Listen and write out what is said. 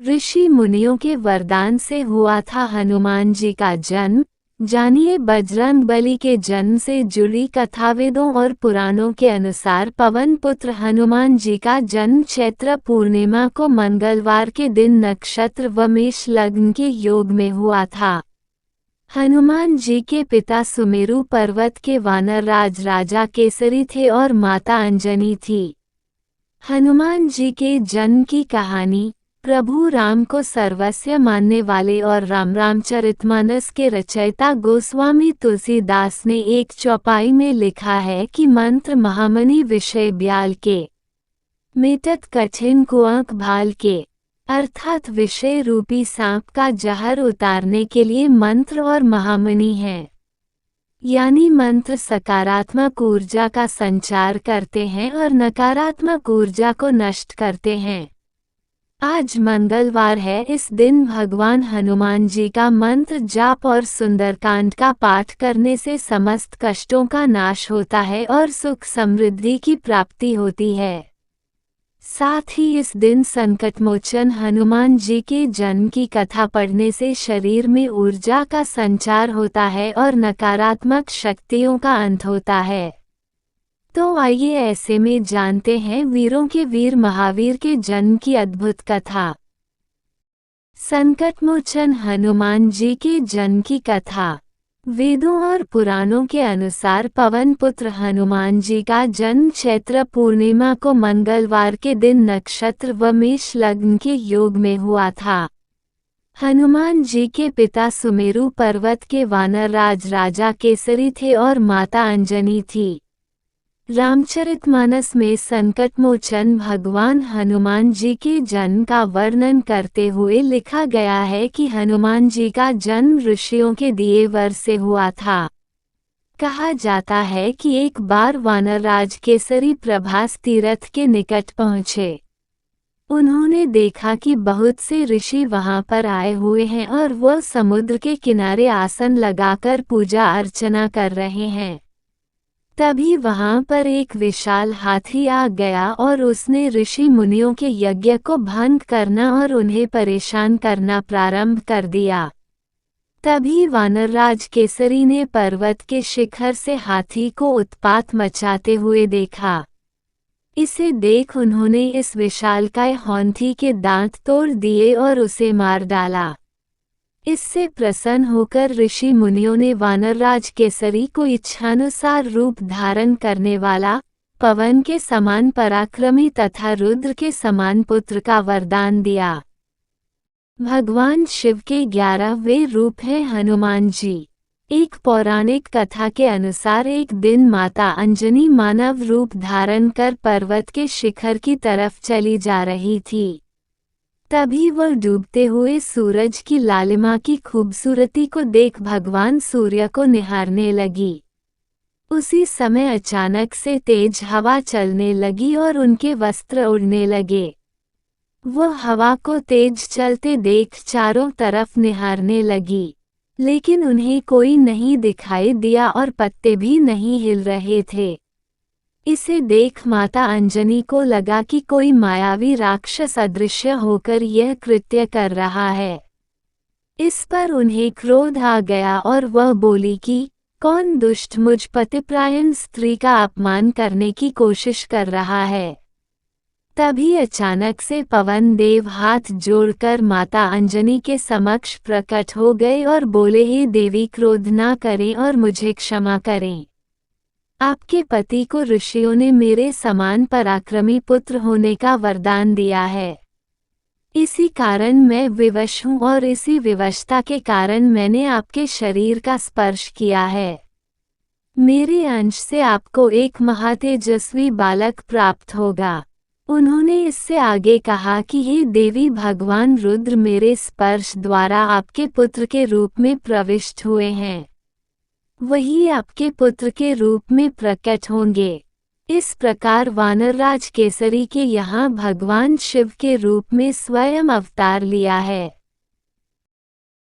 ऋषि मुनियों के वरदान से हुआ था हनुमान जी का जन्म। जानिए बजरंग बली के जन्म से जुड़ी कथा। वेदों और पुराणों के अनुसार पवन पुत्र हनुमान जी का जन्म चैत्र पूर्णिमा को मंगलवार के दिन नक्षत्र व मेष लग्न के योग में हुआ था। हनुमान जी के पिता सुमेरु पर्वत के वानर राज राजा केसरी थे और माता अंजनी थी। हनुमान जी के जन्म की कहानी प्रभु राम को सर्वस्व मानने वाले और रामचरितमानस के रचयिता गोस्वामी तुलसीदास ने एक चौपाई में लिखा है कि मंत्र महामणि विषय ब्याल के, मेटत कठिन कुआंक भाल के, अर्थात विषय रूपी सांप का जहर उतारने के लिए मंत्र और महामणि है। यानी मंत्र सकारात्मक ऊर्जा का संचार करते हैं और नकारात्मक ऊर्जा को नष्ट करते हैं। आज मंगलवार है। इस दिन भगवान हनुमान जी का मंत्र जाप और सुंदरकांड का पाठ करने से समस्त कष्टों का नाश होता है और सुख समृद्धि की प्राप्ति होती है। साथ ही इस दिन संकटमोचन हनुमान जी के जन्म की कथा पढ़ने से शरीर में ऊर्जा का संचार होता है और नकारात्मक शक्तियों का अंत होता है। तो आइए ऐसे में जानते हैं वीरों के वीर महावीर के जन्म की अद्भुत कथा। संकटमोचन हनुमान जी के जन्म की कथा। वेदों और पुराणों के अनुसार पवन पुत्र हनुमान जी का जन्म चैत्र पूर्णिमा को मंगलवार के दिन नक्षत्र व मेष लग्न के योग में हुआ था। हनुमान जी के पिता सुमेरु पर्वत के वानर राज राजा केसरी थे और माता अंजनी थी। रामचरितमानस में संकटमोचन भगवान हनुमान जी के जन्म का वर्णन करते हुए लिखा गया है कि हनुमान जी का जन्म ऋषियों के दिए वर से हुआ था। कहा जाता है कि एक बार वानरराज केसरी प्रभास तीर्थ के निकट पहुँचे। उन्होंने देखा कि बहुत से ऋषि वहां पर आए हुए हैं और वह समुद्र के किनारे आसन लगाकर पूजा अर्चना कर रहे हैं। तभी वहां पर एक विशाल हाथी आ गया और उसने ऋषि मुनियों के यज्ञ को भंग करना और उन्हें परेशान करना प्रारंभ कर दिया। तभी वानरराज केसरी ने पर्वत के शिखर से हाथी को उत्पात मचाते हुए देखा। इसे देख उन्होंने इस विशालकाय हाथी के दांत तोड़ दिए और उसे मार डाला। इससे प्रसन्न होकर ऋषि मुनियों ने वानरराज केसरी को इच्छानुसार रूप धारण करने वाला, पवन के समान पराक्रमी तथा रुद्र के समान पुत्र का वरदान दिया। भगवान शिव के 11वें रूप हैं हनुमान जी। एक पौराणिक कथा के अनुसार एक दिन माता अंजनी मानव रूप धारण कर पर्वत के शिखर की तरफ चली जा रही थी। तभी वह डूबते हुए सूरज की लालिमा की खूबसूरती को देख भगवान सूर्य को निहारने लगी। उसी समय अचानक से तेज हवा चलने लगी और उनके वस्त्र उड़ने लगे। वह हवा को तेज चलते देख चारों तरफ निहारने लगी, लेकिन उन्हें कोई नहीं दिखाई दिया और पत्ते भी नहीं हिल रहे थे। इसे देख माता अंजनी को लगा कि कोई मायावी राक्षस अदृश्य होकर यह कृत्य कर रहा है। इस पर उन्हें क्रोध आ गया और वह बोली कि कौन दुष्ट मुझ पतिप्रायण स्त्री का अपमान करने की कोशिश कर रहा है। तभी अचानक से पवन देव हाथ जोड़कर माता अंजनी के समक्ष प्रकट हो गए और बोले, हे देवी, क्रोध ना करें और मुझे क्षमा करें। आपके पति को ऋषियों ने मेरे समान पराक्रमी पुत्र होने का वरदान दिया है। इसी कारण मैं विवश हूँ और इसी विवशता के कारण मैंने आपके शरीर का स्पर्श किया है। मेरे अंश से आपको एक महातेजस्वी बालक प्राप्त होगा। उन्होंने इससे आगे कहा कि हे देवी, भगवान रुद्र मेरे स्पर्श द्वारा आपके पुत्र के रूप में प्रविष्ट हुए हैं। वही आपके पुत्र के रूप में प्रकट होंगे। इस प्रकार वानरराज केसरी के यहाँ भगवान शिव के रूप में स्वयं अवतार लिया है।